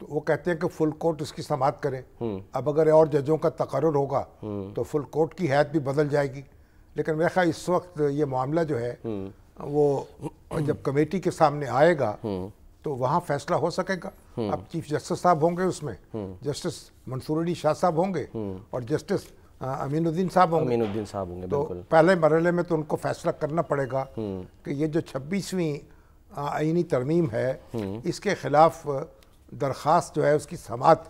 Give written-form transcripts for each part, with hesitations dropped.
تو وہ کہتے ہیں کہ فل کورٹ اس کی سماعت کرے. اب اگر اور ججوں کا تقرر ہوگا تو فل کورٹ کی حیثیت بھی بدل جائے گی. لیکن میرا خیال اس وقت یہ معاملہ جو ہے وہ جب کمیٹی کے سامنے آئے گا تو وہاں فیصلہ ہو سکے گا. اب چیف جسٹس صاحب ہوں گے اس میں, جسٹس منصور علی شاہ صاحب ہوں گے اور جسٹس امین الدین صاحب ہوں گے. تو پہلے مرحلے میں تو ان کو فیصلہ کرنا پڑے گا کہ یہ جو 26ویں آئینی ترمیم ہے اس کے خلاف درخواست جو ہے اس کی سماعت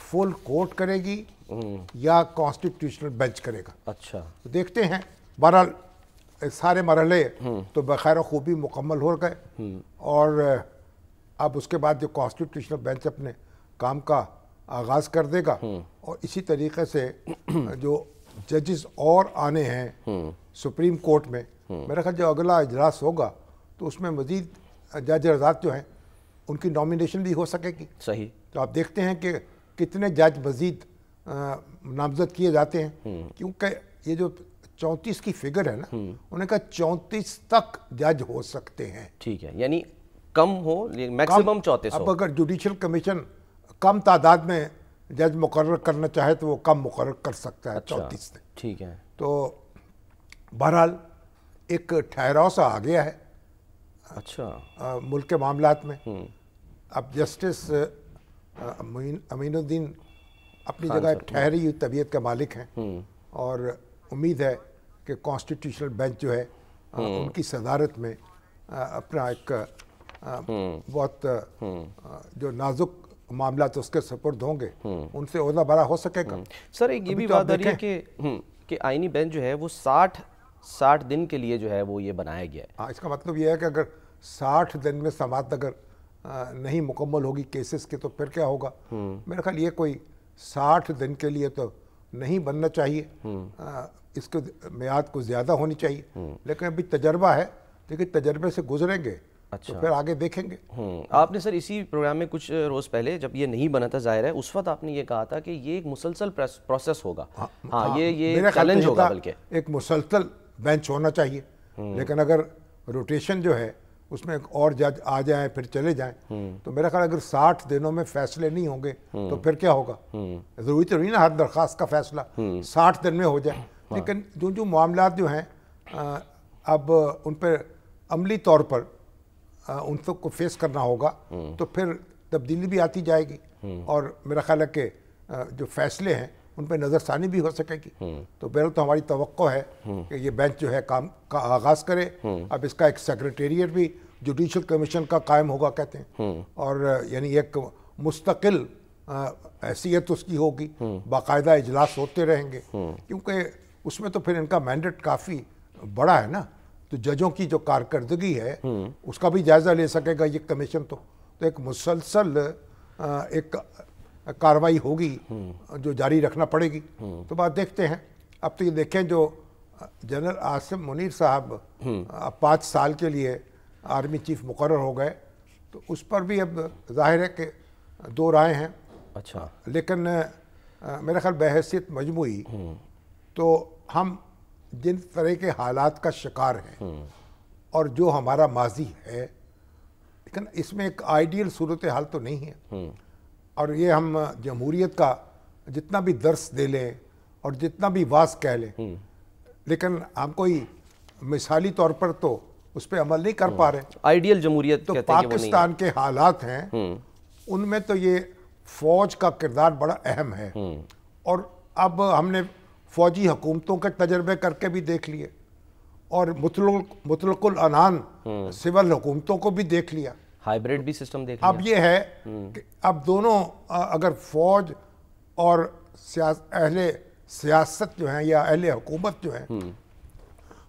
فل کورٹ کرے گی یا کانسٹیٹیوشنل بینچ کرے گا. اچھا دیکھتے ہیں. بہرحال سارے مرحلے تو بخیر و خوبی مکمل ہو گئے اور اب اس کے بعد جو کانسٹیٹیوشنل بینچ اپنے کام کا آغاز کر دے گا اور اسی طریقے سے جو ججز اور آنے ہیں سپریم کورٹ میں, میرا خیال جو اگلا اجلاس ہوگا تو اس میں مزید جج حضرات جو ہیں ان کی نامینیشن بھی ہو سکے گی. صحیح. تو آپ دیکھتے ہیں کہ کتنے جج مزید نامزد کیے جاتے ہیں, کیونکہ یہ جو 34 کی فگر ہے نا, انہوں نے کہا 34 تک جج ہو سکتے ہیں. ٹھیک ہے, یعنی کم ہو, میکسیمم 34 ہو. اب اگر جوڈیشل کمیشن کم تعداد میں جج مقرر کرنا چاہے تو وہ کم مقرر کر سکتا ہے 34 سے. ٹھیک ہے. تو بہرحال ایک ٹھہراؤ سا آ گیا ہے اچھا ملک کے معاملات میں. اب جسٹس امین الدین اپنی جگہ ایک ٹھہری ہوئی طبیعت کے مالک ہیں اور امید ہے کہ کانسٹیٹیوشنل بینچ جو ہے ان کی صدارت میں اپنا ایک بہت جو نازک معاملات اس کے سپرد ہوں گے ان سے عہدہ برا ہو سکے گا. سر ایک یہ بھی بات آ رہی ہے کہ آئینی بینچ جو ہے وہ 60 دن کے لیے جو ہے وہ یہ بنایا گیا ہے. ہاں, اس کا مطلب یہ ہے کہ اگر 60 دن میں سماعت اگر نہیں مکمل ہوگی کیسز کے تو پھر کیا ہوگا. میرا خیال یہ کوئی 60 دن کے لیے تو نہیں بننا چاہیے, اس کو میعاد کو زیادہ ہونی چاہیے. لیکن ابھی تجربہ ہے, لیکن تجربے سے گزریں گے تو پھر آگے دیکھیں گے. آپ نے سر اسی پروگرام میں کچھ روز پہلے جب یہ نہیں بنا تھا ظاہر ہے اس وقت آپ نے یہ کہا تھا کہ یہ ایک مسلسل پروسیس ہوگا. ہاں یہ چیلنج ہوگا, بلکہ ایک مسلسل بینچ ہونا چاہیے. لیکن اگر روٹیشن جو ہے اس میں اور جج آ جائیں پھر چلے جائیں تو میرا خیال اگر 60 دنوں میں فیصلے نہیں ہوں گے تو پھر کیا ہوگا. ضروری تو نہیں نا ہر درخواست کا فیصلہ 60 دن میں ہو جائے, لیکن جو معاملات جو ہیں اب ان پہ عملی طور پر ان کو فیس کرنا ہوگا تو پھر تبدیلی بھی آتی جائے گی اور میرا خیال ہے کہ جو فیصلے ہیں ان پہ نظر ثانی بھی ہو سکے گی. تو بہرحال تو ہماری توقع ہے کہ یہ بینچ جو ہے کام کا آغاز کرے. اب اس کا ایک سیکریٹریٹ بھی جوڈیشل کمیشن کا قائم ہوگا کہتے ہیں, اور یعنی ایک مستقل حیثیت اس کی ہوگی, باقاعدہ اجلاس ہوتے رہیں گے, کیونکہ اس میں تو پھر ان کا مینڈیٹ کافی بڑا ہے نا. تو ججوں کی جو کارکردگی ہے اس کا بھی جائزہ لے سکے گا یہ کمیشن. تو ایک مسلسل ایک کاروائی ہوگی جو جاری رکھنا پڑے گی. تو بات دیکھتے ہیں. اب تو یہ دیکھیں جو جنرل عاصم منیر صاحب 5 سال کے لیے آرمی چیف مقرر ہو گئے تو اس پر بھی اب ظاہر ہے کہ 2 رائے ہیں. اچھا. لیکن میرا خیال بحیثیت مجموعی تو ہم جن طرح کے حالات کا شکار ہیں اور جو ہمارا ماضی ہے, لیکن اس میں ایک آئیڈیل صورتحال تو نہیں ہے. اور یہ ہم جمہوریت کا جتنا بھی درس دے لیں اور جتنا بھی واز کہہ لیں, لیکن ہم کوئی مثالی طور پر تو اس پہ عمل نہیں کر پا رہے. آئیڈیل جمہوریت تو پاکستان کے حالات ہیں ان میں تو یہ فوج کا کردار بڑا اہم ہے, اور اب ہم نے فوجی حکومتوں کے تجربے کر کے بھی دیکھ لیے اور مطلق العنان سول حکومتوں کو بھی دیکھ لیا, ہائیبریڈ بھی سسٹم دیکھ لیا. اب یہ ہے کہ اب دونوں اگر فوج اور اہل سیاست جو ہیں یا اہل حکومت جو ہیں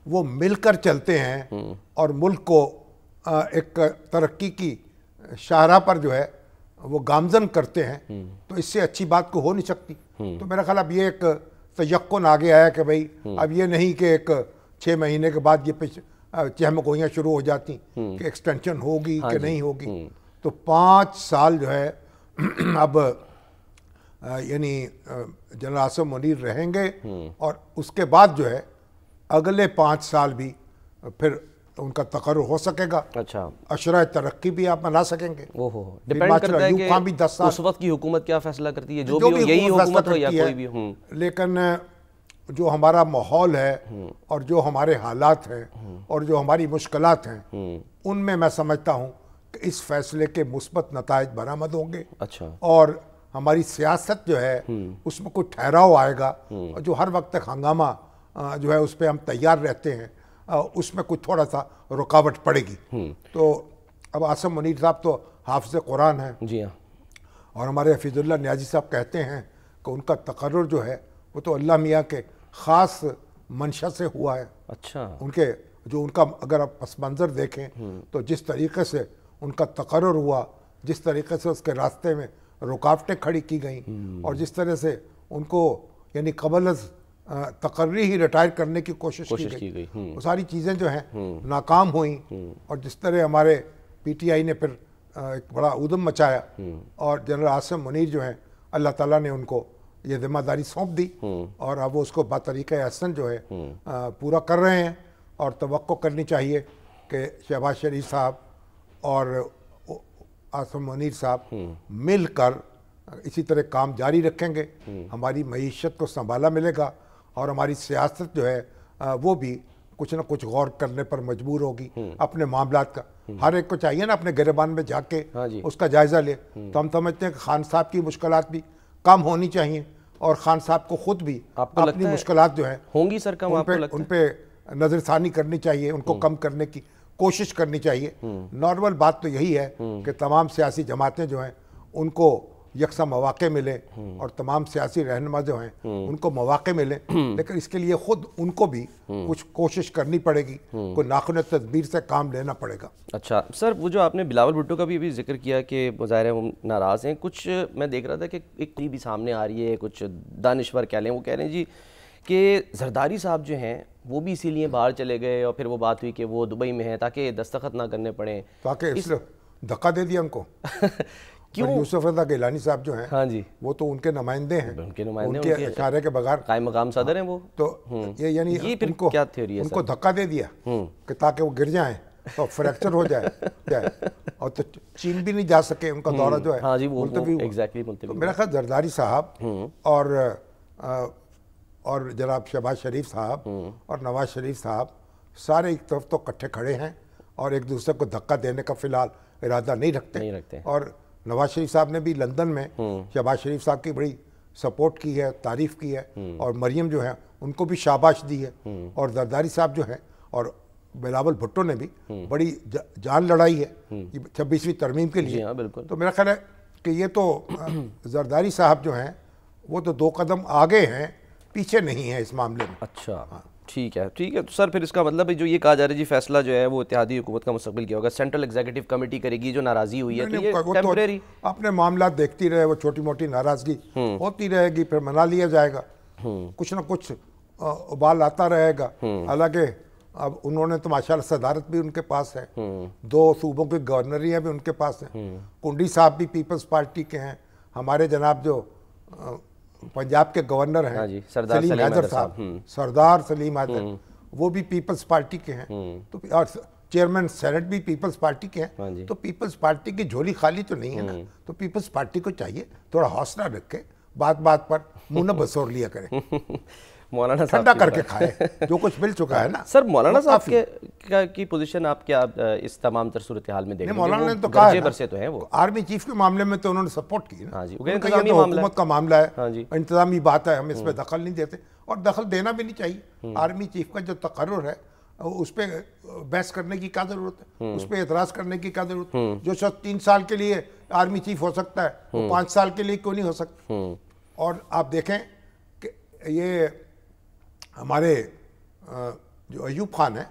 وہ مل کر چلتے ہیں اور ملک کو ایک ترقی کی شاہراہ پر جو ہے وہ گامزن کرتے ہیں تو اس سے اچھی بات کو ہو نہیں سکتی. تو میرا خیال اب یہ ایک تیقن آگے آیا کہ بھئی اب یہ نہیں کہ ایک 6 مہینے کے بعد یہ چہمگوئیاں شروع ہو جاتی کہ ایکسٹینشن ہوگی کہ نہیں ہوگی. تو 5 سال جو ہے اب یعنی جنرل عاصم منیر رہیں گے اور اس کے بعد جو ہے اگلے 5 سال بھی پھر ان کا تقرر ہو سکے گا. اچھا, اشرۂ ترقی بھی آپ منا سکیں گے. ڈیپینڈ کرتا ہے کہ اس وقت کی حکومت کیا فیصلہ کرتی ہے, جو بھی یہی حکومت ہو یا کوئی بھی. لیکن جو ہمارا ماحول ہے اور جو ہمارے حالات ہیں اور جو ہماری مشکلات ہیں, ان میں سمجھتا ہوں کہ اس فیصلے کے مثبت نتائج برآمد ہوں گے. اچھا, اور ہماری سیاست جو ہے اس میں کوئی ٹھہراؤ آئے گا, اور جو ہر وقت تک ہنگامہ جو ہے اس پہ ہم تیار رہتے ہیں, اس میں کچھ تھوڑا سا رکاوٹ پڑے گی. تو اب عاصم منیر صاحب تو حافظ قرآن ہیں, جی ہاں, اور ہمارے حفیظ اللہ نیازی صاحب کہتے ہیں کہ ان کا تقرر جو ہے وہ تو اللہ میاں کے خاص منشا سے ہوا ہے. اچھا, ان کا اگر آپ پس منظر دیکھیں تو جس طریقے سے ان کا تقرر ہوا, جس طریقے سے اس کے راستے میں رکاوٹیں کھڑی کی گئیں, اور جس طرح سے ان کو یعنی قبل از تقرری ہی ریٹائر کرنے کی کوشش کی گئی, وہ ساری چیزیں جو ہیں ناکام ہوئیں. اور جس طرح ہمارے پی ٹی آئی نے پھر ایک بڑا ادھم مچایا, اور جنرل عاصم منیر جو ہیں اللہ تعالیٰ نے ان کو یہ ذمہ داری سونپ دی, اور اب وہ اس کو بطریقہ احسن جو ہے پورا کر رہے ہیں. اور توقع کرنی چاہیے کہ شہباز شریف صاحب اور عاصم منیر صاحب مل کر اسی طرح کام جاری رکھیں گے. ہماری معیشت کو سنبھالا ملے گا, اور ہماری سیاست جو ہے وہ بھی کچھ نہ کچھ غور کرنے پر مجبور ہوگی اپنے معاملات کا. ہر ایک کو چاہیے نا اپنے گریبان میں جا کے اس کا جائزہ لے. تو ہم سمجھتے ہیں کہ خان صاحب کی مشکلات بھی کم ہونی چاہیے, اور خان صاحب کو خود بھی اپنی مشکلات جو ہیں ہوں گی سر کم, ان پہ نظر ثانی کرنی چاہیے, ان کو کم کرنے کی کوشش کرنی چاہیے. نارمل بات تو یہی ہے کہ تمام سیاسی جماعتیں جو ہیں ان کو یکساں مواقع ملے, اور تمام سیاسی رہنما جو ہیں ان کو مواقع ملے. لیکن اس کے لیے خود ان کو بھی کچھ کوشش کرنی پڑے گی, کوئی ناخن تدبیر سے کام لینا پڑے گا. اچھا سر, وہ جو آپ نے بلاول بھٹو کا بھی ذکر کیا کہ ظاہر ہے وہ ناراض ہیں, کچھ میں دیکھ رہا تھا کہ ایک بھی سامنے آ رہی ہے, کچھ دانشور کہہ لیں, وہ کہہ رہے ہیں جی کہ زرداری صاحب جو ہیں وہ بھی اسی لیے باہر چلے گئے, اور پھر وہ بات ہوئی کہ وہ دبئی میں ہیں تاکہ دستخط نہ کرنے پڑیں, تاکہ اس لیے دھکا دے دیا ان کو. کیوں؟ یوسف رضا گیلانی صاحب جو ہیں, ہاں جی, وہ تو ان کے نمائندے ہیں, ان کے اشارے کے بغیر قائم مقام صدر ہیں وہ. تو یہ یعنی ان کو کیا تھیوری ہے, ان کو دھکا دے دیا کہ تاکہ وہ گر جائیں تو فریکچر ہو جائے, اور تو چین بھی نہیں جا سکے, ان کا دورہ جو ہے ملتوی ہوا. تو میرا خیال زرداری صاحب اور جناب شہباز شریف صاحب اور نواز شریف صاحب سارے ایک طرف تو اکٹھے کھڑے ہیں, اور ایک دوسرے کو دھکا دینے کا فی الحال ارادہ نہیں رکھتے. اور نواز شریف صاحب نے بھی لندن میں شہباز شریف صاحب کی بڑی سپورٹ کی ہے, تعریف کی ہے, اور مریم جو ہے ان کو بھی شاباش دی ہے. اور زرداری صاحب جو ہے اور بلاول بھٹو نے بھی بڑی جان لڑائی ہے 26ویں ترمیم کے لیے. تو میرا خیال ہے کہ یہ تو زرداری صاحب جو ہیں وہ تو 2 قدم آگے ہیں, پیچھے نہیں ہیں اس معاملے میں. اچھا ٹھیک ہے, ٹھیک ہے. تو سر پھر اس کا مطلب ہے جو یہ کہا جا رہا ہے جی فیصلہ جو ہے وہ اتحادی حکومت کا مستقبل کیا ہوگا, سینٹرل ایگزیکٹو کمیٹی کرے گی, جو ناراضی ہوئی ہے تو یہ ٹیمپریری اپنے معاملات دیکھتی رہے, وہ چھوٹی موٹی ناراضگی ہوتی رہے گی, پھر منا لیا جائے گا, کچھ نہ کچھ ابال آتا رہے گا. حالانکہ اب انہوں نے تو ماشاءاللہ صدارت بھی ان کے پاس ہے, 2 صوبوں کی گورنریاں بھی ان کے پاس ہیں, کنڈی صاحب بھی پیپلز پارٹی کے ہیں, ہمارے جناب جو پنجاب کے گورنر ہیں سلیم حیدر صاحب, سردار سلیم حیدر, وہ بھی پیپلز پارٹی کے ہیں, تو اور چیئرمین سینٹ بھی پیپلز پارٹی کے ہیں. تو پیپلز پارٹی کی جھولی خالی تو نہیں ہے نا, تو پیپلز پارٹی کو چاہیے تھوڑا حوصلہ رکھے, بات بات پر منہ نہ بسور لیا کرے, مولانا صاحب ٹھنڈا کر کے کھائے جو کچھ مل چکا ہے نا. سر مولانا صاحب کی پوزیشن آپ کیا اس تمام تر صورتحال میں دیکھیں گے؟ مولانا نے تو کہا ہے وہ آرمی چیف کے معاملے میں تو انہوں نے سپورٹ کی نا, حکومت کا معاملہ ہے, انتظامی بات ہے, ہم اس میں دخل نہیں دیتے, اور دخل دینا بھی نہیں چاہیے. آرمی چیف کا جو تقرر ہے اس پہ بحث کرنے کی کیا ضرورت ہے, اس پہ اعتراض کرنے کی کیا ضرورت ہے؟ جو شخص 3 سال کے لیے آرمی چیف ہو سکتا ہے وہ 5 سال کے لیے کیوں نہیں ہو سکتا؟ اور آپ دیکھیں کہ یہ ہمارے جو ایوب خان ہیں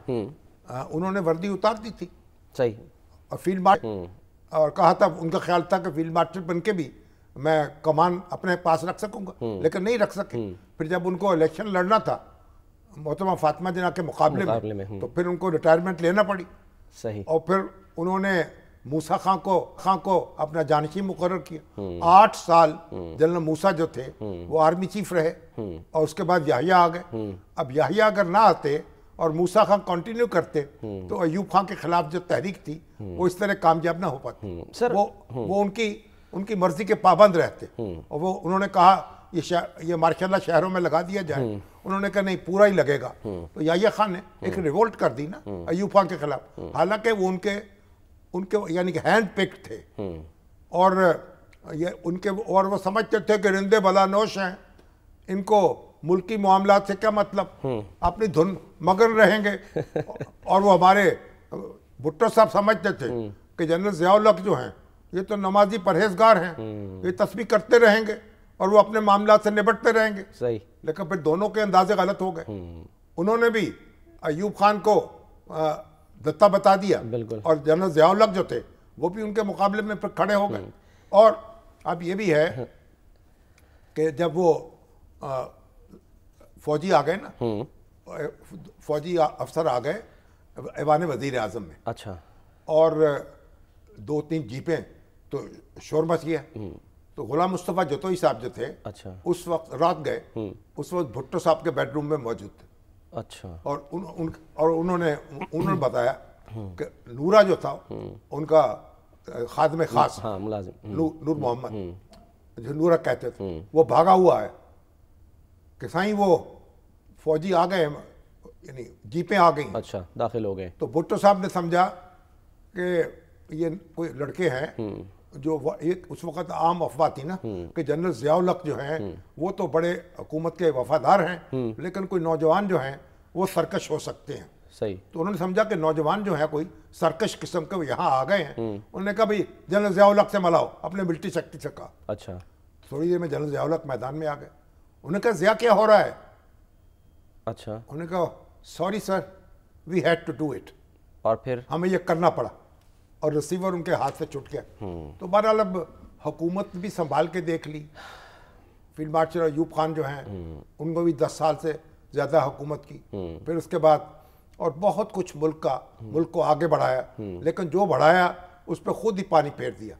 انہوں نے وردی اتار دی تھی, صحیح, اور فیلڈ مارشل, اور کہا تھا, ان کا خیال تھا کہ فیلڈ مارشل بن کے بھی میں کمان اپنے پاس رکھ سکوں گا, لیکن نہیں رکھ سکے. پھر جب ان کو الیکشن لڑنا تھا محترمہ فاطمہ جناح کے مقابلے میں, تو پھر ان کو ریٹائرمنٹ لینا پڑی. صحیح. اور پھر انہوں نے موسیٰ خان کو اپنا جانشین مقرر کیا. 8 سال جنرل موسیٰ جو تھے وہ آرمی چیف رہے, اور اس کے بعد یحییٰ آ گئے. اب یحییٰ اگر نہ آتے اور موسیٰ خان کنٹینیو کرتے تو ایوب خان کے خلاف جو تحریک تھی وہ اس طرح کامیاب نہ ہو پاتی. وہ ان کی مرضی کے پابند رہتے, اور وہ انہوں نے کہا یہ ماشاءاللہ شہروں میں لگا دیا جائے, انہوں نے کہا نہیں پورا ہی لگے گا. تو یحییٰ خان نے ایک ریولٹ کر دی نا ایوب خان کے خلاف, حالانکہ وہ ان کے یعنی کہ ہینڈ پکڈ تھے, اور وہ سمجھتے تھے کہ رندے بلا نوش ہیں, ان کو ملکی معاملات سے کیا مطلب, اپنی دھن مگن رہیں گے. اور وہ ہمارے بھٹو صاحب سمجھتے تھے کہ جنرل ضیاء الحق جو ہیں یہ تو نمازی پرہیزگار ہیں, یہ تسبیح کرتے رہیں گے اور وہ اپنے معاملات سے نبٹتے رہیں گے. صحیح. لیکن پھر دونوں کے اندازے غلط ہو گئے. انہوں نے بھی ایوب خان کو دتا بتا دیا, اور جنرل ضیاء الحق جو تھے وہ بھی ان کے مقابلے میں پھر کھڑے ہو گئے. اور اب یہ بھی ہے کہ جب وہ فوجی آ گئے نا, فوجی افسر آ گئے ایوان وزیر اعظم میں, اچھا, اور 2-3 جیپیں تو شور مچ گیا. تو غلام مصطفیٰ جتوئی صاحب جو تھے اس وقت رات گئے, اس وقت بھٹو صاحب کے بیڈ روم میں موجود تھے. اچھا. اور انہوں نے بتایا کہ نورا جو تھا ان کا خادم خاص ملازم نور محمد جو نورا کہتے تھے, وہ بھاگا ہوا ہے کہ سائیں وہ فوجی آ گئے, یعنی جیپیں آ گئیں. اچھا, داخل ہو گئے. تو بھٹو صاحب نے سمجھا کہ یہ کوئی لڑکے ہیں جو اس وقت عام افواہ تھی نا کہ جنرل ضیاء الحق جو ہیں وہ تو بڑے حکومت کے وفادار ہیں, لیکن کوئی نوجوان جو ہیں وہ سرکش ہو سکتے ہیں. صحیح. تو انہوں نے سمجھا کہ نوجوان جو ہے کوئی سرکش قسم کے یہاں آ گئے ہیں. انہوں نے کہا بھئی جنرل ضیاء الحق سے ملاؤ, اپنے ملٹری سیکٹری سے کہا. اچھا. تھوڑی دیر میں جنرل ضیاء الحق میدان میں آ گئے. انہوں نے کہا ضیاء کیا ہو رہا ہے؟ اچھا. انہوں نے کہا sorry sir we had to do it, اور پھر ہمیں یہ کرنا پڑا, اور ریسیور ان کے ہاتھ سے چھوٹ گیا. تو بہرحال اب حکومت بھی سنبھال کے دیکھ لی. فیلڈ مارشل ایوب خان جو ہیں ان کو بھی 10 سال سے زیادہ حکومت کی. پھر اس کے بعد اور بہت کچھ ملک کو آگے بڑھایا, لیکن جو بڑھایا اس پہ خود ہی پانی پھیر دیا.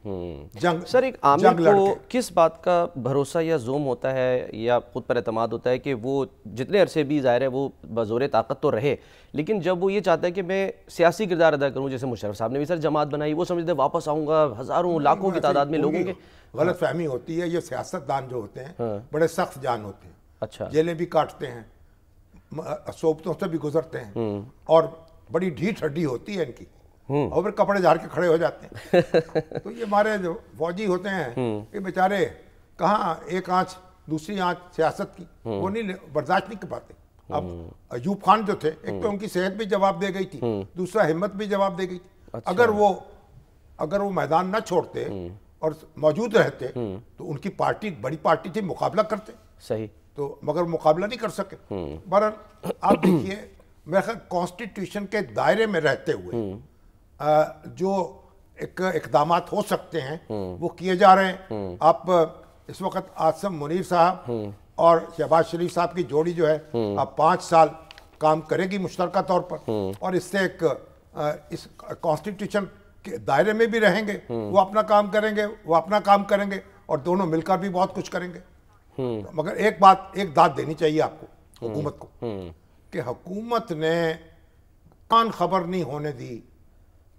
سر, ایک عامل کو کس بات کا بھروسہ یا زوم ہوتا ہے یا خود پر اعتماد ہوتا ہے کہ وہ جتنے عرصے بھی ظاہر ہے وہ بزور طاقت تو رہے, لیکن جب وہ یہ چاہتا ہے کہ میں سیاسی کردار ادا کروں, جیسے مشرف صاحب نے بھی سر جماعت بنائی, وہ سمجھتے ہیں واپس آؤں گا, ہزاروں لاکھوں کی تعداد میں لوگوں کے غلط فہمی ہوتی ہے. یہ سیاست دان جو ہوتے ہیں بڑے سخت جان ہوتے ہیں. اچھا. جیلیں بھی کاٹتے ہیں, صوبتوں سے بھی گزرتے ہیں, اور بڑی ڈھیٹ ہڈی ہوتی ہے ان کی, اور پھر کپڑے جھاڑ کے کھڑے ہو جاتے ہیں. تو یہ ہمارے جو فوجی ہوتے ہیں یہ بیچارے کہاں ایک آنچ دوسری آنچ سیاست کی وہ نہیں برداشت نہیں کر پاتے. اب ایوب خان جو تھے, ایک تو ان کی صحت بھی جواب دے گئی تھی, دوسرا ہمت بھی جواب دے گئی تھی. اگر وہ میدان نہ چھوڑتے اور موجود رہتے تو ان کی پارٹی بڑی پارٹی تھی, مقابلہ کرتے. صحیح. تو مگر مقابلہ نہیں کر سکے. بہرحال آپ دیکھیے میرے خیال کانسٹیٹیوشن کے دائرے میں رہتے ہوئے جو اقدامات ہو سکتے ہیں وہ کیے جا رہے ہیں. آپ اس وقت عاصم منیر صاحب اور شہباز شریف صاحب کی جوڑی جو ہے اب 5 سال کام کرے گی مشترکہ طور پر, اور اس سے ایک اس کانسٹیٹیوشن کے دائرے میں بھی رہیں گے. وہ اپنا کام کریں گے, وہ اپنا کام کریں گے, اور دونوں مل کر بھی بہت کچھ کریں گے. مگر ایک داد دینی چاہیے آپ کو حکومت کو کہ حکومت نے کان خبر نہیں ہونے دی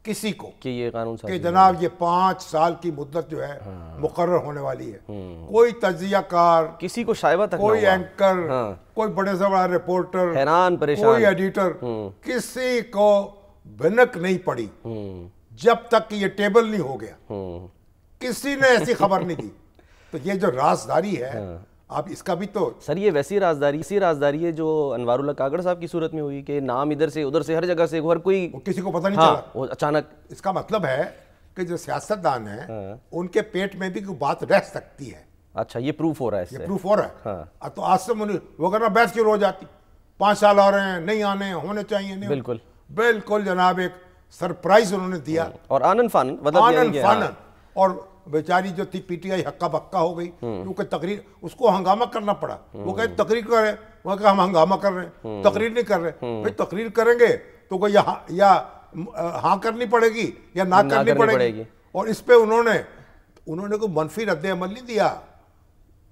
کسی کو کہ یہ قانون کہ جناب یہ 5 سال کی مدت جو ہے مقرر ہونے والی ہے. کوئی تجزیہ کار, کسی کو شائبہ تک کوئی اینکر, کوئی بڑے سے بڑا رپورٹر, حیران پریشان, کوئی ایڈیٹر, کسی کو بھنک نہیں پڑی جب تک کہ یہ ٹیبل نہیں ہو گیا. کسی نے ایسی خبر نہیں دی. تو یہ جو رازداری ہے آپ اس کا بھی تو سر یہ ویسی رازداری ہے جو انوار اللہ کاکڑ صاحب کی صورت میں ہوئی کہ نام ادھر سے ادھر سے ہر جگہ سے ہر کوئی کسی کو پتہ نہیں چلا اچانک. اس کا مطلب ہے کہ جو سیاست دان ہیں ان کے پیٹ میں بھی کوئی بات رہ سکتی ہے. اچھا, یہ پروف ہو رہا ہے, یہ پروف ہو رہا ہے. تو آج سے وہ کرنا بحث شروع ہو جاتی, 5 سال ہو رہے ہیں, نہیں آنے ہونے چاہیے. نہیں, بالکل جناب ایک سرپرائز انہوں نے دیا, اور آنن فانن. اور بیچاری جو تھی پی ٹی آئی ہکا بکا ہو گئی کیونکہ تقریر اس کو ہنگامہ کرنا پڑا. وہ کہے تقریر کر رہے ہیں, وہ کہا ہم ہنگامہ کر رہے ہیں, تقریر نہیں کر رہے. بھئی تقریر کریں گے تو کوئی یا ہاں کرنی پڑے گی یا نہ کرنی پڑے گی. اور اس پہ انہوں نے کوئی منفی رد عمل نہیں دیا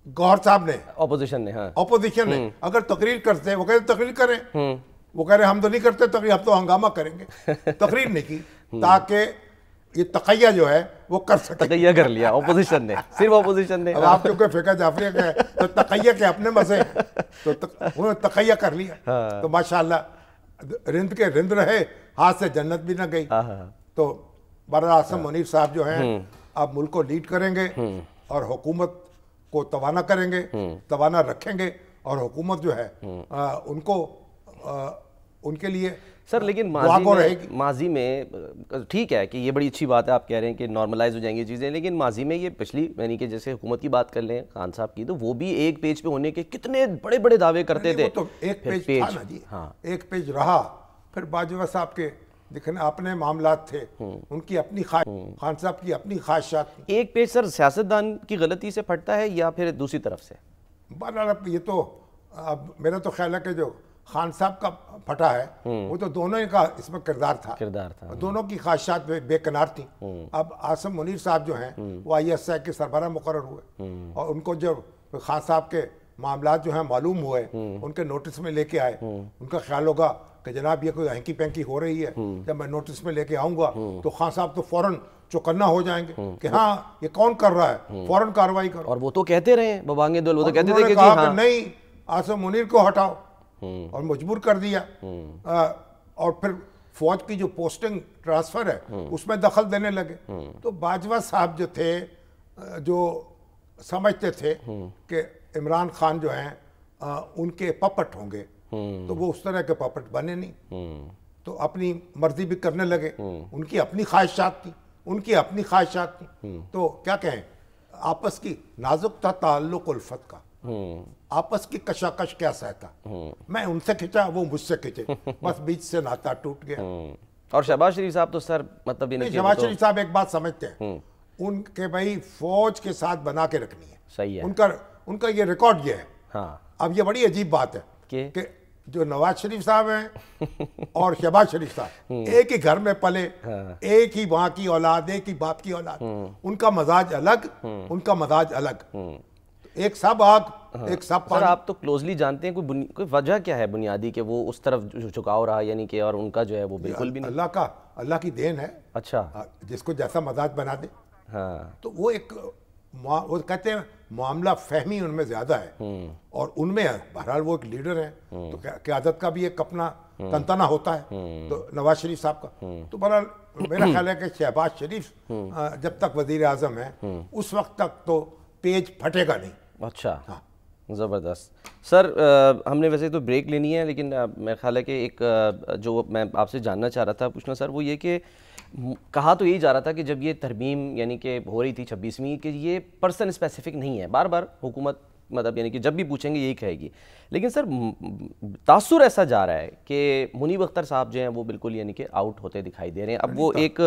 گوہر صاحب نے, اپوزیشن نے. اگر تقریر کرتے وہ کہتے تقریر کریں, وہ کہہ رہے ہم تو نہیں کرتے تقریر، ہم تو ہنگامہ کریں گے، تقریر نہیں کی تاکہ یہ تقیہ جو ہے وہ کر سکے. تقیہ کر لیا اپوزیشن نے، صرف اپوزیشن نے. اب آپ کیونکہ فقہ جعفریہ کے ہیں تو تقیہ کے اپنے مزے ہیں، تو انہوں نے تقیہ کر لیا. تو ماشاءاللہ رند کے رند رہے، ہاتھ سے جنت بھی نہ گئی. تو برادر عاصم منیر صاحب جو ہیں اب ملک کو لیڈ کریں گے اور حکومت کو توانا کریں گے، توانا رکھیں گے، اور حکومت جو ہے ان کو ان کے لیے سر لیکن ماضی میں ٹھیک ہے کہ یہ بڑی اچھی بات ہے، آپ کہہ رہے ہیں کہ نارملائز ہو جائیں گی چیزیں، لیکن ماضی میں یہ پچھلی یعنی کہ جیسے حکومت کی بات کر لیں خان صاحب کی، تو وہ بھی ایک پیج پہ ہونے کے کتنے بڑے بڑے دعوے کرتے تھے. تو ایک پیج تھا نا جی، ایک پیج رہا. پھر باجوہ صاحب کے دیکھنا اپنے معاملات تھے، ان کی اپنی خان صاحب کی اپنی خواہشات تھیں. ایک پیج سر سیاستدان کی غلطی سے پھٹتا ہے یا پھر دوسری طرف سے؟ بہرحال یہ تو اب میرا تو خیال ہے کہ جو خان صاحب کا پھٹا ہے وہ تو دونوں کا اس میں کردار تھا، دونوں کی خواہشات بے کنار تھیں. اب عاصم منیر صاحب جو ہیں وہ ISI کے سربراہ مقرر ہوئے، اور ان کو جب خان صاحب کے معاملات جو ہیں معلوم ہوئے، ان کے نوٹس میں لے کے آئے، ان کا خیال ہوگا کہ جناب یہ کوئی ہینکی پینکی ہو رہی ہے، جب میں نوٹس میں لے کے آؤں گا تو خان صاحب تو فوراً چوکنا ہو جائیں گے کہ ہاں یہ کون کر رہا ہے، فوراً کارروائی کرو. اور وہ تو کہتے رہے ببانگے دول، وہ تو کہتے تھے کہ کہا نہیں عاصم منیر کو ہٹاؤ، اور مجبور کر دیا. اور پھر فوج کی جو پوسٹنگ ٹرانسفر ہے اس میں دخل دینے لگے. تو باجوہ صاحب جو تھے، جو سمجھتے تھے کہ عمران خان جو ہیں ان کے پپٹ ہوں گے، تو وہ اس طرح کے پپٹ بنے نہیں، تو اپنی مرضی بھی کرنے لگے. ان کی اپنی خواہشات تھیں، ان کی اپنی خواہشات تھیں. تو کیا کہیں، آپس کی نازک تھا تعلق الفت کا، آپس کی کشاکش کیا سہتا، میں ان سے کھچا وہ مجھ سے کھچے، بس بیچ سے ناتا ٹوٹ گیا. اور شہباز شریف صاحب تو سر مطلب شہباز شریف صاحب ایک بات سمجھتے ہیں، ان کے بھائی فوج کے ساتھ بنا کے رکھنی ہے. صحیح ہے. ان کا یہ ریکارڈ یہ ہے. اب یہ بڑی عجیب بات ہے کہ جو نواز شریف صاحب ہیں اور شہباز شریف صاحب ایک ہی گھر میں پلے، ایک ہی ماں کی اولاد، ایک ہی باپ کی اولاد، ان کا مزاج الگ، ان کا مزاج الگ، ایک سب آگ ایک سب پانی. سر آپ تو کلوزلی جانتے ہیں، کوئی وجہ کیا ہے بنیادی کہ وہ اس طرف جھکاؤ رہا، یعنی کہ اور ان کا جو ہے وہ بالکل بھی نہیں؟ اللہ کی دین ہے. اچھا، جس کو جیسا مزاج بنا دے. تو وہ ایک وہ کہتے ہیں معاملہ فہمی ان میں زیادہ ہے، اور ان میں بہرحال وہ ایک لیڈر ہیں، تو قیادت کا بھی ایک اپنا تنتنا ہوتا ہے، تو نواز شریف صاحب کا. تو بہرحال میرا خیال ہے کہ شہباز شریف جب تک وزیر اعظم ہیں اس وقت تک تو پیج پھٹے گا نہیں. اچھا، زبردست. سر ہم نے ویسے تو بریک لینی ہے، لیکن میرا خیال ہے کہ ایک جو میں آپ سے جاننا چاہ رہا تھا پوچھنا سر، وہ یہ کہ کہا تو یہی جا رہا تھا کہ جب یہ ترمیم یعنی کہ ہو رہی تھی 26ویں، کہ یہ پرسن اسپیسیفک نہیں ہے، بار بار حکومت مطلب یعنی کہ جب بھی پوچھیں گے یہی کہے گی. لیکن سر تاثر ایسا جا رہا ہے کہ منیب اختر صاحب جو ہیں وہ بالکل یعنی کہ آؤٹ ہوتے دکھائی دے رہے ہیں. اب وہ ایک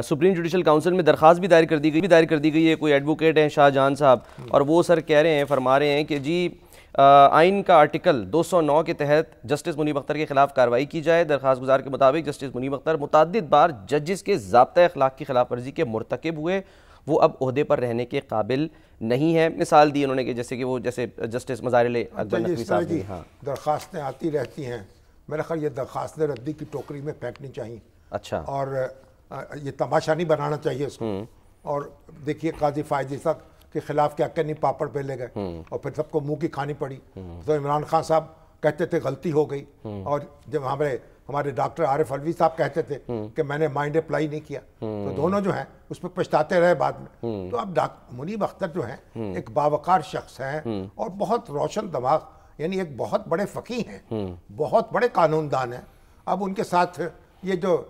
سپریم جوڈیشل کاؤنسل میں درخواست بھی دائر کر دی گئی ہے، کوئی ایڈوکیٹ ہیں شاہ جہان صاحب، اور وہ سر کہہ رہے ہیں، فرما رہے ہیں کہ جی آئین کا آرٹیکل 209 کے تحت جسٹس منیب اختر کے خلاف کارروائی کی جائے. درخواست گزار کے مطابق جسٹس منیب اختر متعدد بار ججز کے ضابطۂ اخلاق کی خلاف ورزی کے مرتکب ہوئے، وہ اب عہدے پر رہنے کے قابل نہیں ہے. مثال دی انہوں نے کہ جیسے کہ وہ جیسے جسٹس مظاہر اکبر نقوی صاحب نے. درخواستیں آتی رہتی ہیں، میرا خیال یہ درخواستیں ردی کی ٹوکری میں پھینکنی چاہیے. اچھا. اور یہ تماشا نہیں بنانا چاہیے اس کو. اور دیکھیے قاضی فائزی صاحب کے خلاف کیا نہیں پاپڑ پہلے گئے، اور پھر سب کو منہ کی کھانی پڑی. تو عمران خان صاحب کہتے تھے غلطی ہو گئی، اور جب ہمارے ڈاکٹر عارف علوی صاحب کہتے تھے کہ میں نے مائنڈ اپلائی نہیں کیا، تو دونوں جو ہیں اس پہ پچھتاتے رہے بعد میں. تو اب منیب اختر جو ہیں ایک باوقار شخص ہیں اور بہت روشن دماغ، یعنی ایک بہت بڑے فقیہ ہیں، بہت بڑے قانون دان ہیں. اب ان کے ساتھ یہ جو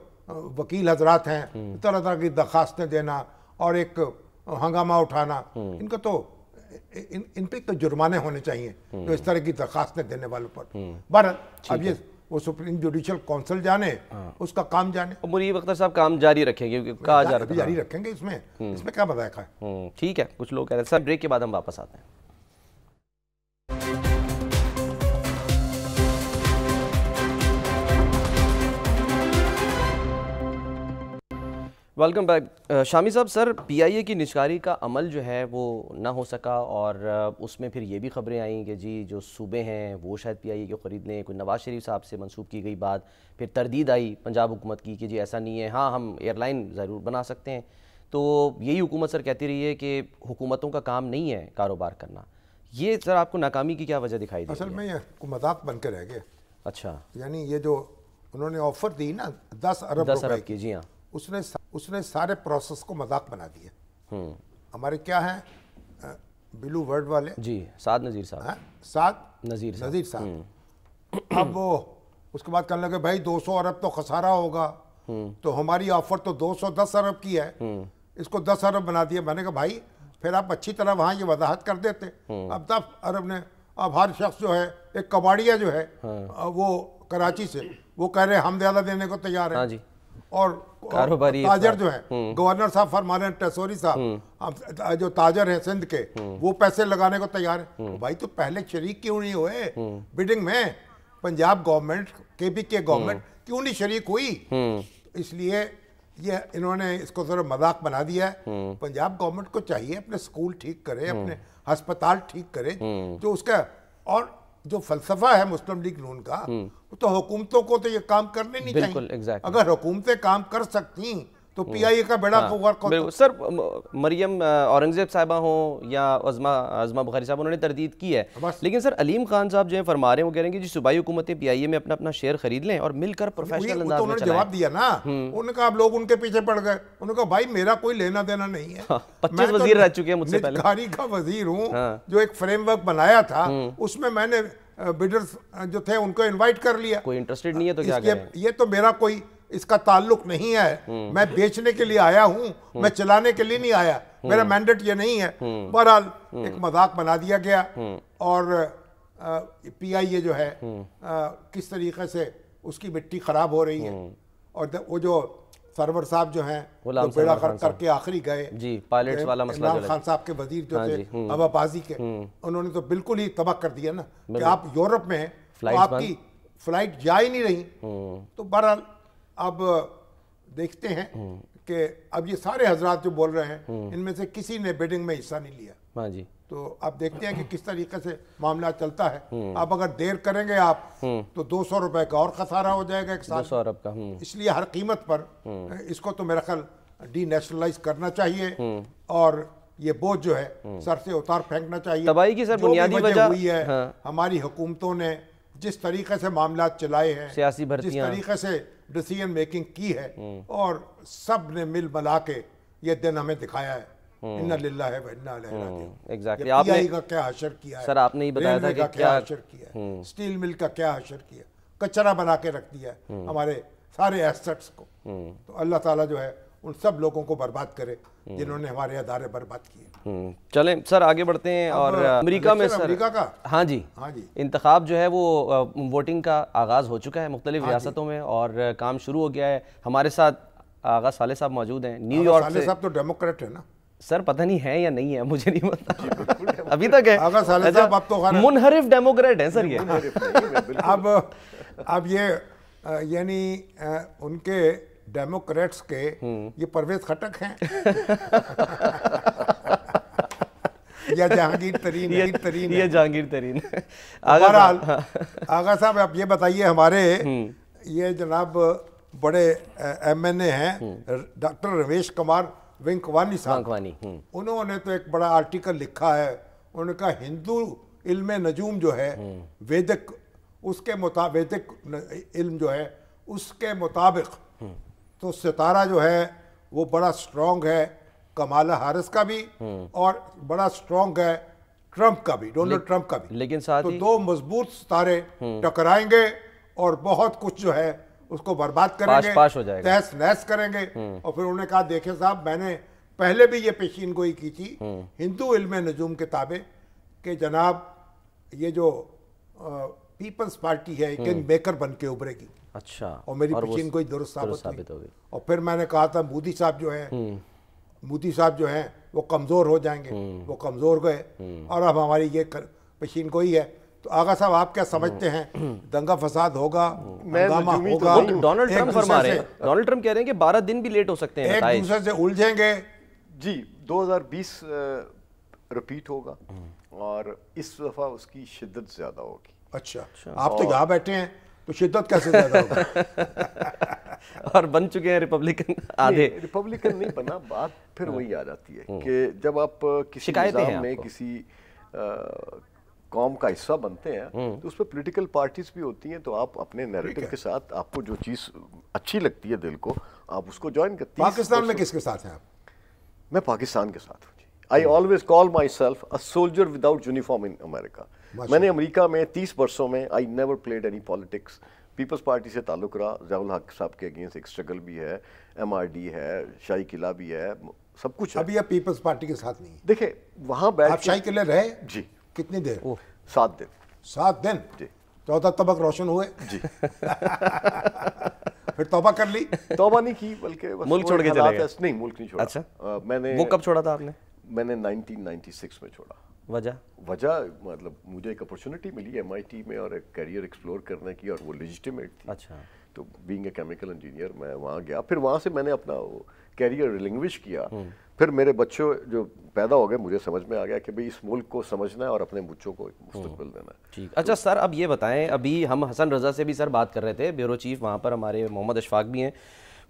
وکیل حضرات ہیں طرح طرح کی درخواستیں دینا اور ایک ہنگامہ اٹھانا، ان کا تو ان پہ تو جرمانے ہونے چاہیے جو اس طرح کی درخواستیں دینے والوں پر. بہرحال اب یہ وہ سپریم جوڈیشل کونسل جانے، اس کا کام جانے. منیب اختر صاحب کام جاری رکھیں گے کیونکہ کہا جا رہا تھا جاری رکھیں گے، اس میں کیا مذائقہ ہے. ٹھیک ہے، کچھ لوگ کہہ رہے ہیں. سر بریک کے بعد ہم واپس آتے ہیں. ویلکم بیک شامی صاحب. سر پی آئی اے کی نجکاری کا عمل جو ہے وہ نہ ہو سکا اور اس میں پھر یہ بھی خبریں آئیں کہ جی جو صوبے ہیں وہ شاید پی آئی اے کو خرید لیں. کوئی نواز شریف صاحب سے منسوب کی گئی بات, پھر تردید آئی پنجاب حکومت کی کہ جی ایسا نہیں ہے, ہاں ہم ایئر لائن ضرور بنا سکتے ہیں. تو یہی حکومت سر کہتی رہی ہے کہ حکومتوں کا کام نہیں ہے کاروبار کرنا. یہ سر آپ کو ناکامی کی کیا وجہ دکھائی دی؟ اصل میں یہ مذاق بن کے رہ گئے. اچھا, یعنی یہ جو انہوں نے آفر دی نا 10 ارب روپے کی, جی ہاں, اس نے سارے پروسیس کو مذاق بنا دیا. ہمارے کیا ہیں بلو ورڈ والے, جی سعد نذیر صاحب, سعد نذیر صاحب. اب وہ اس کے بعد کہنے لگے بھائی 200 ارب تو خسارہ ہوگا, تو ہماری آفر تو 210 ارب کی ہے, اس کو 10 ارب بنا دیا. میں نے کہا بھائی پھر آپ اچھی طرح وہاں یہ وضاحت کر دیتے. اب 10 ارب نے, اب ہر شخص جو ہے, ایک کباڑیا جو ہے وہ کراچی سے, وہ کہہ رہے ہم زیادہ دینے کو تیار ہیں, اور تاجر جو ہیں گورنر صاحب فرما رہے ہیں, ٹیسوری صاحب جو تاجر ہیں سندھ کے, وہ پیسے لگانے کو تیار ہیں. بھائی تو پہلے شریک کیوں نہیں ہوئے بیڈنگ میں؟ پنجاب گورنمنٹ, کے پی کے گورنمنٹ کیوں نہیں شریک ہوئی؟ اس لیے یہ انہوں نے اس کو ذرا مذاق بنا دیا ہے. پنجاب گورنمنٹ کو چاہیے اپنے سکول ٹھیک کرے, اپنے ہسپتال ٹھیک کرے, جو اس کا, اور جو فلسفہ ہے مسلم لیگ نون کا, تو حکومتوں کو تو یہ کام کرنے نہیں چاہیے. اگر حکومتیں کام کر سکتی تو پی آئی اے کا بیڑا غرق ہوتا. سر مریم اورنگزیب صاحبہ ہوں یا عظمہ بخاری صاحب, انہوں نے تردید کی ہے, لیکن سر علیم خان صاحب جو ہیں فرما رہے ہیں, وہ کہہ رہے ہیں کہ جی صوبائی حکومتیں پی آئی اے میں اپنا اپنا شیئر خرید لیں اور مل کر پروفیشنل انداز میں چلائیں. انہوں نے جواب دیا نا, انہوں نے کہا آپ لوگ ان کے پیچھے پڑ گئے. انہوں نے کہا بھائی میرا کوئی لینا دینا نہیں ہے, 25 وزیر رہ چکے ہیں مجھ سے پہلے, نجکاری کا وزیر ہوں. جو ایک فریم ورک بنایا تھا اس میں نے بیڈرز جو تھے ان کو انوائٹ کر لیا. کوئی انٹرسٹڈ نہیں ہے تو کیا کریں؟ یہ تو میرا کوئی اس کا تعلق نہیں ہے, میں بیچنے کے لیے آیا ہوں, میں چلانے کے لیے نہیں آیا, میرا مینڈیٹ یہ نہیں ہے. بہرحال ایک مذاق بنا دیا گیا. اور پی آئی اے جو ہے کس طریقے سے اس کی مٹی خراب ہو رہی ہے, اور وہ جو سرور صاحب جو ہیں بیڑا غرق کر کے آخری گئے, جی پائلٹس والا مسئلہ, عمران خان صاحب کے وزیر جو تھے ہوا بازی کے, انہوں نے تو بالکل ہی تباہ کر دیا نا کہ آپ یورپ میں ہیں تو آپ کی فلائٹ جا ہی نہیں رہی. تو بہرحال اب دیکھتے ہیں کہ اب یہ سارے حضرات جو بول رہے ہیں ان میں سے کسی نے بیڈنگ میں حصہ نہیں لیا. ہاں جی, تو اب دیکھتے ہیں کہ کس طریقے سے معاملہ چلتا ہے. اب اگر دیر کریں گے آپ تو 200 روپے کا اور خسارہ ہو جائے گا ایک سال, 200 ارب کا. اس لیے ہر قیمت پر اس کو تو میرا خیال ڈی نیشنلائز کرنا چاہیے, اور یہ بوجھ جو ہے سر سے اتار پھینکنا چاہیے. تباہی کی سر بنیادی وجہ ہوئی ہے ہماری حکومتوں نے جس طریقے سے معاملات چلائے ہیں, سیاسی جس بھرتیاں, طریقے سے ڈیسیژن میکنگ کی ہے, اور سب نے مل ملا کے یہ دن ہمیں دکھایا ہے. اِنَّا لِلَّهِ وَإِنَّا إِلَيْهِ رَاجِعُونَ. ایگزیکٹلی, پی آئی کا کیا حشر کیا ہے, سر آپ نے ہی بتایا تھا کہ کیا حشر کیا ہے, اسٹیل مل کا کیا حشر کیا, کچرا بنا کے رکھ دیا ہمارے سارے ایسٹس کو. تو اللہ تعالیٰ جو ہے ان سب لوگوں کو برباد کرے جنہوں نے ہمارے ادارے برباد کیے. چلیں سر آگے بڑھتے ہیں. اور امریکہ میں سر, امریکہ کا ہاں جی انتخاب جو ہے وہ ووٹنگ کا آغاز ہو چکا ہے مختلف ریاستوں میں, اور کام شروع ہو گیا ہے. ہمارے ساتھ آغا صالح صاحب موجود ہیں نیو یارک سے. صالح صاحب تو ڈیموکریٹ ہے نا سر, پتہ نہیں ہے یا نہیں ہے, مجھے نہیں پتا ابھی تک ہے. آغا صالح صاحب اب تو منحرف ڈیموکریٹ ہیں سر یہ. اب یہ یعنی ان کے ڈیموکریٹس کے یہ پرویز خٹک ہیں یا جہانگیر ترین, یہ جہانگیر ترین. بہرحال آغا صاحب آپ یہ بتائیے, ہمارے یہ جناب بڑے ایم این اے ہیں ڈاکٹر رویش کمار وینکوانی صاحب, انہوں نے تو ایک بڑا آرٹیکل لکھا ہے. انہوں نے کہا ہندو علم نجوم جو ہے ویدک, اس کے مطابق ویدک علم جو ہے اس کے مطابق تو ستارہ جو ہے وہ بڑا سٹرونگ ہے, کمالا ہارس کا بھی, اور بڑا سٹرونگ ہے ٹرمپ کا بھی, ڈونلڈ ٹرمپ کا بھی. لیکن ساتھ تو دو مضبوط ستارے ٹکرائیں گے اور بہت کچھ جو ہے اس کو برباد کریں گے, تہس نہس کریں گے. اور پھر انہوں نے کہا دیکھیں صاحب, میں نے پہلے بھی یہ پیشین گوئی کی تھی ہندو علم نجوم کے تابع کہ جناب یہ جو پیپلز پارٹی ہے کنگ میکر بن کے ابھرے گی. اچھا, اور میری پیشین گوئی درست ثابت ہوئی. اور پھر میں نے کہا تھا مودی صاحب جو ہیں وہ کمزور ہو جائیں گے, وہ کمزور گئے. اور اب ہماری یہ پیشین گوئی ہے تو آغا صاحب آپ کیا سمجھتے ہیں دنگا فساد ہوگا, ہنگامہ ہوگا؟ ڈونلڈ ٹرمپ فرما رہے ہیں, ڈونلڈ ٹرمپ کہہ رہے ہیں کہ 12 دن بھی لیٹ ہو سکتے ہیں, ایک دوسرے سے الجھیں گے. جی 2020 رپیٹ ہوگا اور اس دفعہ اس کی شدت زیادہ ہوگی. اچھا, آپ تو یہاں بیٹھے ہیں تو شدت کیسے زیادہ ہوگا؟ اور بن چکے ہیں ریپبلکن آدھے. ریپبلکن نہیں بنا, بات پھر وہی آ جاتی ہے کہ جب آپ کسی نظام میں کسی قوم کا حصہ بنتے ہیں تو اس پہ پولیٹیکل پارٹیز بھی ہوتی ہیں, تو آپ اپنے نیریٹو کے ساتھ آپ کو جو چیز اچھی لگتی ہے دل کو آپ اس کو جوائن کرتے ہیں. پاکستان میں کس کے ساتھ ہیں آپ؟ میں پاکستان کے ساتھ ہوں. I always call myself a soldier without uniform in America. میں نے امریکہ میں 30 برسوں میں I never played any politics. People's Party سے تعلق رہا, ضیاء الحق صاحب کے اگینسٹ ایک اسٹرگل بھی ہے, MRD ہے, شاہی قلعہ بھی ہے, سب کچھ ہے. ابھی آپ پیپلز پارٹی کے ساتھ نہیں ہیں؟ دیکھیں وہاں بیٹھ آپ شاہی قلعہ رہے؟ جی. کتنی دیر؟ 7 دن. 7 دن؟ جی. 14 طبق روشن ہوئے؟ جی. پھر توبہ کر لی؟ توبہ نہیں کی بلکہ ملک چھوڑ کے چلے گئے؟ نہیں, ملک نہیں چھوڑا. اچھا, میں نے وہ کب چھوڑا تھا آپ نے؟ میں نے 1996 میں چھوڑا. وجہ مطلب مجھے ایک اپرچونٹی ملی MIT میں اور ایک کیریئر ایکسپلور کرنے کی, اور وہ لیجیٹیمیٹ تھی. اچھا. تو بینگ اے کیمیکل انجینئر میں وہاں گیا, پھر وہاں سے میں نے اپنا کیریئر ریلنگوش کیا. پھر میرے بچوں جو پیدا ہو گئے مجھے سمجھ میں آ گیا کہ بھئی اس ملک کو سمجھنا ہے اور اپنے بچوں کو مستقبل دینا ہے. ٹھیک. اچھا سر, اب یہ بتائیں, ابھی ہم حسن رضا سے بھی سر بات کر رہے تھے, بیورو چیف وہاں پر ہمارے محمد اشفاق بھی ہیں,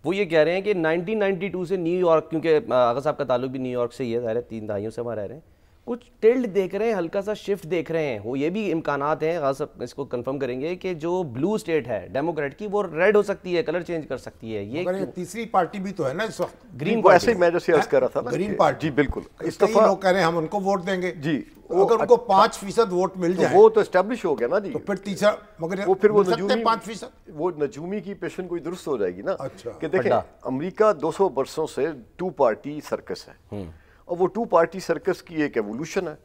وہ یہ کہہ رہے ہیں کہ 1992 سے نیو یارک, کیونکہ آغا صاحب کا تعلق بھی نیو یارک سے ہی ہے, ظاہر ہے 3 دہائیوں سے وہاں رہ رہے ہیں, کچھ ٹلٹ دیکھ رہے ہیں, ہلکا سا شفٹ دیکھ رہے ہیں. وہ یہ بھی امکانات ہیں, آغا صاحب اس کو کنفرم کریں گے, کہ جو بلو اسٹیٹ ہے ڈیموکریٹ کی وہ ریڈ ہو سکتی ہے, کلر چینج کر سکتی ہے. یہ تیسری پارٹی بھی تو ہے نا اس وقت, گرین پارٹی. ایسے میں جیسے عرض کر رہا تھا نا, گرین پارٹی. جی بالکل. اس دفعہ لوگ کہہ رہے ہیں ہم ان کو ووٹ دیں گے. جی. اگر ان کو 5% ووٹ مل جائے وہ تو اسٹیبلش ہو گیا نا جی. تو پھر تیسرا, مگر وہ پھر وہ 5%, وہ نجومی کی پیشن کوئی درست ہو جائے گی نا. اچھا. کہ دیکھیں امریکہ 200 برسوں سے 2 پارٹی سرکس ہے, اور وہ 2 پارٹی سرکس کی ایک ایوولوشن ہے.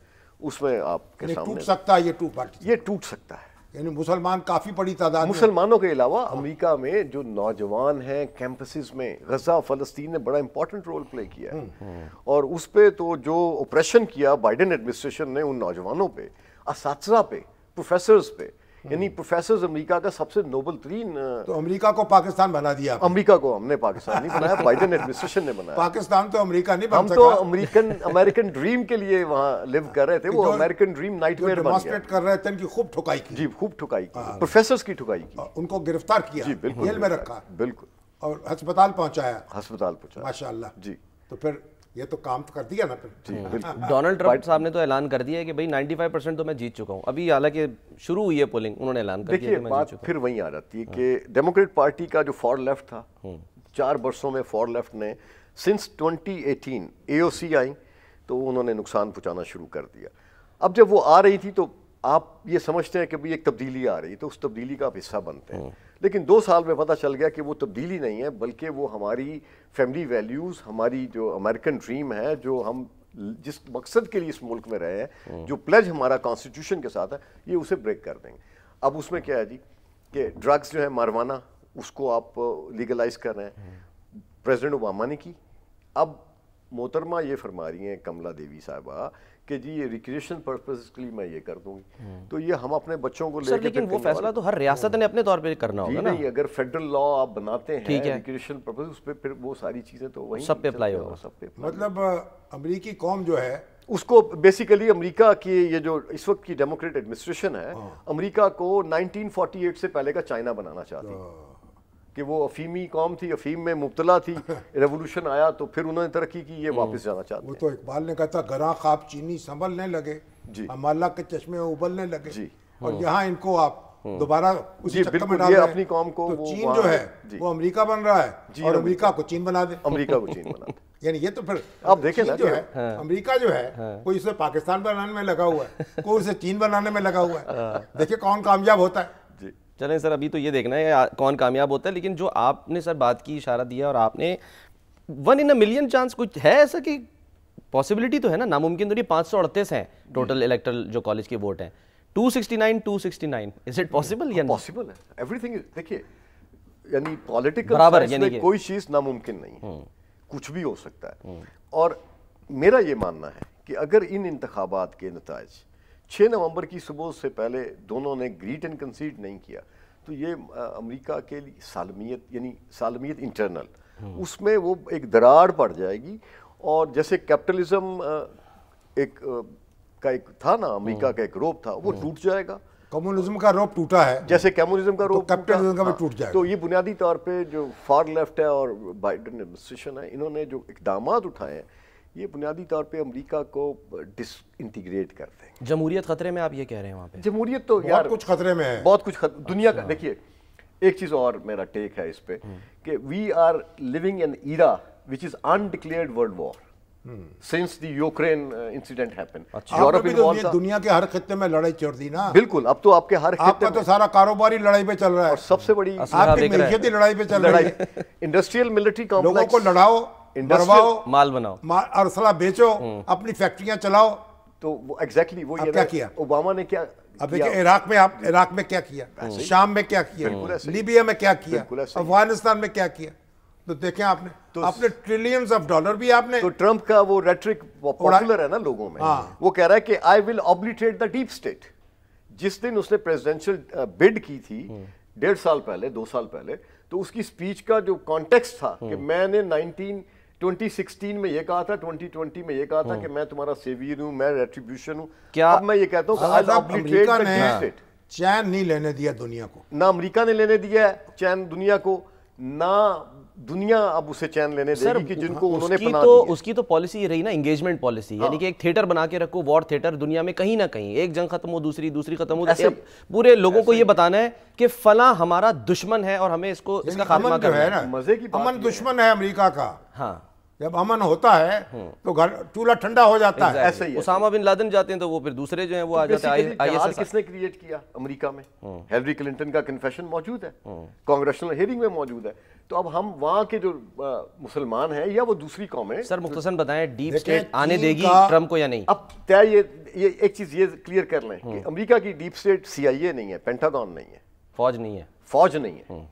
اس میں آپ کے سامنے ٹوٹ سکتا ہے یہ 2 پارٹی, یہ ٹوٹ سکتا ہے. یعنی مسلمان کافی بڑی تعداد, مسلمانوں کے علاوہ امریکہ میں جو نوجوان ہیں کیمپسز میں, غزہ فلسطین نے بڑا امپورٹنٹ رول پلے کیا ہے, اور اس پہ تو جو اوپریشن کیا بائیڈن ایڈمنسٹریشن نے ان نوجوانوں پہ, اساتذہ پہ, پروفیسرز پہ, یعنی پروفیسرز امریکہ کا سب سے نوبل ترین. تو امریکہ کو پاکستان بنا دیا. امریکہ کو ہم نے پاکستان نہیں بنایا, بائیڈن ایڈمنسٹریشن نے بنایا. پاکستان تو امریکہ نہیں بن سکا. ہم تو امریکن ڈریم کے لیے وہاں لیو کر رہے تھے, وہ امریکن ڈریم نائٹ میئر بن گیا. ڈیمانسٹریٹ کر رہے تھے, ان کی خوب ٹھکائی کی. جی خوب ٹھکائی کی, پروفیسرز کی ٹھکائی کی, ان کو گرفتار کیا, جی بالکل جیل میں رکھا, بالکل, اور ہسپتال پہنچایا. ماشاءاللہ. جی. تو پھر یہ تو کام کر دیا نا پھر. جی بالکل. ڈونلڈ ٹرمپ صاحب نے تو اعلان کر دیا ہے کہ بھئی 95% تو میں جیت چکا ہوں. ابھی حالانکہ شروع ہوئی ہے پولنگ, انہوں نے اعلان کر دیا کہ میں جیت چکا ہوں. پھر وہیں آ جاتی ہے کہ ڈیموکریٹ پارٹی کا جو فار لیفٹ تھا, 4 برسوں میں فار لیفٹ نے سنس 2018 AOC آئیں تو انہوں نے نقصان پہنچانا شروع کر دیا. اب جب وہ آ رہی تھی تو آپ یہ سمجھتے ہیں کہ بھئی ایک تبدیلی آ رہی ہے, تو اس تبدیلی کا آپ حصہ بنتے ہیں. لیکن 2 سال میں پتہ چل گیا کہ وہ تبدیلی نہیں ہے, بلکہ وہ ہماری فیملی ویلیوز, ہماری جو امریکن ڈریم ہے, جو ہم جس مقصد کے لیے اس ملک میں رہے ہیں, جو پلیج ہمارا کانسٹیٹیوشن کے ساتھ ہے, یہ اسے بریک کر دیں گے. اب اس میں کیا ہے جی کہ ڈرگز جو ہے ماروانا, اس کو آپ لیگلائز کر رہے ہیں. پریزیڈنٹ اوباما نے کی. اب محترمہ یہ فرما رہی ہیں کملا دیوی صاحبہ کہ جی یہ ریکریشن پرپز کے لیے میں یہ کر دوں گی. تو یہ ہم اپنے بچوں کو لے کے, لیکن وہ فیصلہ تو ہر ریاست نے اپنے طور پہ کرنا ہوگا نا. نہیں, اگر فیڈرل لا آپ بناتے ہیں ریکریشن پرپز, اس پہ پھر وہ ساری چیزیں تو وہیں سب پہ اپلائی ہوگا. سب پہ مطلب امریکی قوم جو ہے اس کو بیسیکلی امریکہ کی یہ جو اس وقت کی ڈیموکریٹ ایڈمنسٹریشن ہے, امریکہ کو 1948 سے پہلے کا چائنا بنانا چاہتی کہ وہ افیمی قوم تھی, افیم میں مبتلا تھی, ریولوشن آیا تو پھر انہوں نے ترقی کی, یہ واپس جانا چاہتے ہیں. وہ تو اقبال نے کہا تھا گراں خواب چینی سنبھلنے لگے, امالہ کے چشمے ابلنے لگے, اور یہاں ان کو آپ دوبارہ اسی چکر میں ڈال رہے ہیں. اپنی قوم کو چین جو ہے وہ امریکہ بن رہا ہے, اور امریکہ کو چین بنا دے. امریکہ کو چین بنا دے. یعنی یہ تو پھر آپ دیکھیں نا جو ہے امریکہ جو ہے, کوئی اسے پاکستان بنانے میں لگا ہوا ہے, کوئی اسے چین بنانے میں لگا ہوا ہے. دیکھیں کون کامیاب ہوتا ہے. چلیں سر, ابھی تو یہ دیکھنا ہے کون کامیاب ہوتا ہے. لیکن جو آپ نے سر بات کی, اشارہ دیا, اور آپ نے 1 in a million چانس کچھ ہے ایسا کہ پاسبلٹی تو ہے نا, ناممکن تو نہیں. 538 ہیں ٹوٹل الیکٹرل جو کالج کے ووٹ ہیں, 269 از اٹ پاسبل یا پاسبل ہے؟ Every thing. دیکھیے یعنی پولیٹیکل سائنس میں کوئی چیز ناممکن نہیں, کچھ بھی ہو سکتا ہے. اور میرا یہ ماننا ہے کہ اگر ان انتخابات کے نتائج 6 نومبر کی صبح سے پہلے دونوں نے گریٹ اینڈ کنسیڈ نہیں کیا تو یہ امریکہ کے لیے سالمیت یعنی سالمیت انٹرنل اس میں وہ ایک دراڑ پڑ جائے گی. اور جیسے کیپٹلزم ایک تھا نا امریکہ کا ایک روپ تھا وہ ٹوٹ جائے گا. کمیونزم کا روپ ٹوٹا ہے جیسے کمیونزم کا روپ کیپٹلزم کا بھی ٹوٹ جائے گا. تو یہ بنیادی طور پہ جو فار لیفٹ ہے اور بائیڈن ایڈمنسٹریشن ہے انہوں نے جو اقدامات اٹھائے ہیں یہ بنیادی طور پہ امریکہ کو ڈس انٹیگریٹ کرتے ہیں. جمہوریت خطرے میں آپ یہ کہہ رہے ہیں وہاں پہ؟ جمہوریت تو یار بہت کچھ خطرے میں ہے, بہت کچھ دنیا کا. دیکھیے ایک چیز اور میرا ٹیک ہے اس پہ کہ we are living in era which is undeclared world war since the Ukraine incident happened. یورپ بھی دنیا کے ہر خطے میں لڑائی چڑھ دی نا. بالکل, اب تو آپ کے ہر خطے میں تو سارا کاروباری لڑائی پہ چل رہا ہے. اور سب سے بڑی آپ کی معیشتی لڑائی پہ چل رہی ہے. انڈسٹریل ملٹری کمپلیکس, لوگوں کو لڑاؤ, مرواؤ, مال بناؤ, اور اسلحہ بیچو, اپنی فیکٹریاں چلاؤ. تو وہ ایگزیکٹلی وہ کیا کیا اوباما نے کیا. اب دیکھیں عراق میں کیا کیا, شام میں کیا کیا, لیبیا میں کیا کیا, افغانستان میں کیا کیا. تو دیکھیں آپ نے ٹریلینز آف ڈالر بھی آپ نے. تو ٹرمپ کا وہ ریٹرک پاپولر ہے نا لوگوں میں, وہ کہہ رہا ہے کہ آئی ول اوبلیٹریٹ دا ڈیپ اسٹیٹ. جس دن اس نے پریزیڈینشیل بڈ کی تھی 1.5 سال پہلے 2 سال پہلے, تو اس کی اسپیچ کا جو کانٹیکسٹ تھا کہ میں نے 2016 میں یہ کہا تھا, 2020 میں یہ کہا تھا کہ میں تمہارا سیویئر ہوں, میں ریٹریبیوشن ہوں. اب میں یہ کہتا ہوں کہ امریکہ نے چین نہیں لینے دیا دنیا کو. نہ امریکہ نے لینے دیا ہے چین دنیا کو, نہ دنیا اب اسے چین لینے دے گی کہ جن کو انہوں نے پناہ دی ہے. اس کی تو پالیسی یہ رہی نا انگیجمنٹ پالیسی, یعنی کہ ایک تھیٹر بنا کے رکھو, وار تھیٹر دنیا میں کہیں نہ کہیں, ایک جنگ ختم ہو دوسری ختم ہو, پورے لوگوں کو یہ بتانا ہے کہ فلاں ہمارا دشمن ہے اور ہمیں اس کا خاتمہ کرنا ہے. مزے کی امن دشمن ہے امریکہ کا. ہاں, جب امن ہوتا ہے تو گھر چولہا ٹھنڈا ہو جاتا ہے. ایسے ہی اسامہ بن لادن جاتے ہیں تو وہ پھر دوسرے جو ہیں وہ آ جاتے ہیں. جہاد کس نے کریٹ کیا امریکہ میں؟ ہیلری کلنٹن کا کنفیشن موجود ہے, کانگریشنل ہیئرنگ میں موجود ہے. تو اب ہم وہاں کے جو مسلمان ہیں یا وہ دوسری قومیں, سر مختصراً بتائیں ڈیپ اسٹیٹ آنے دے گی ٹرمپ کو یا نہیں؟ اب طے یہ ایک چیز یہ کلیئر کر لیں کہ امریکہ کی ڈیپ اسٹیٹ CIA نہیں ہے, پینٹاگون نہیں ہے, فوج نہیں ہے.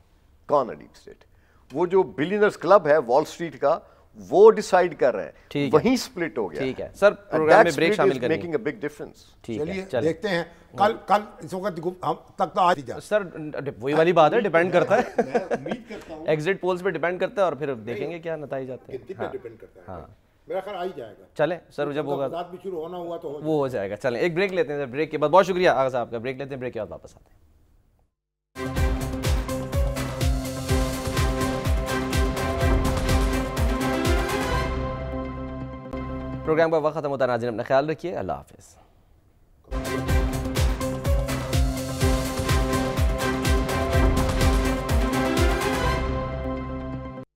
کون ہے ڈیپ اسٹیٹ؟ وہ جو بلینئرز کلب ہے وال اسٹریٹ کا, وہ ڈیسائیڈ کر رہے ہیں, وہیں سپلٹ ہو گیا. ٹھیک ہے سر, پروگرام میں بریک شامل کریں, میکنگ اے بگ ڈفرنس. چلیے دیکھتے ہیں کل اس وقت ہم تک تو آج جا. سر وہی والی بات ہے, ڈیپینڈ کرتا ہے, ایگزٹ پولز پہ ڈیپینڈ کرتا ہے اور پھر دیکھیں گے کیا نتائج آتے ہیں. ہاں میرا خیال آ ہی جائے گا. چلیں سر, جب ہوگا بات بھی شروع ہونا ہوا تو وہ ہو جائے گا. چلیں ایک بریک لیتے ہیں, بریک کے بعد بہت شکریہ آغا صاحب کا, بریک لیتے ہیں, بریک کے بعد واپس آتے ہیں. پروگرام کا وقت ختم ہوتا ہے. ناظرین اپنا خیال رکھیے, اللہ حافظ.